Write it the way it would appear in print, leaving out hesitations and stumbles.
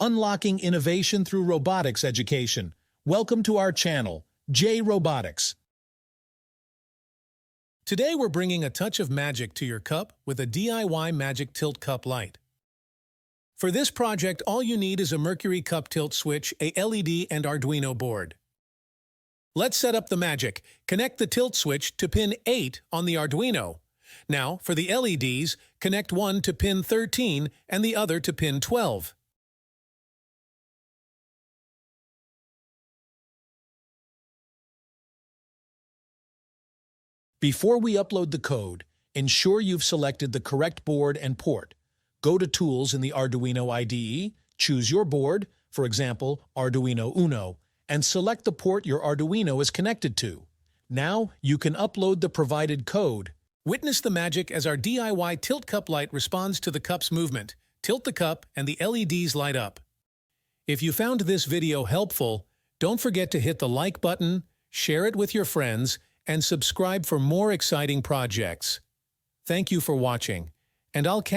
Unlocking innovation through robotics education. Welcome to our channel, Jay Robotics. Today we're bringing a touch of magic to your cup with a DIY magic tilt cup light. For this project, all you need is a Mercury Cup Tilt Switch, a LED, and Arduino board. Let's set up the magic. Connect the tilt switch to pin 8 on the Arduino. Now, for the LEDs, connect one to pin 13 and the other to pin 12. Before we upload the code, ensure you've selected the correct board and port. Go to Tools in the Arduino IDE, choose your board, for example, Arduino Uno, and select the port your Arduino is connected to. Now, you can upload the provided code. Witness the magic as our DIY tilt cup light responds to the cup's movement. Tilt the cup and the LEDs light up. If you found this video helpful, don't forget to hit the like button, share it with your friends, and subscribe for more exciting projects. Thank you for watching, and I'll catch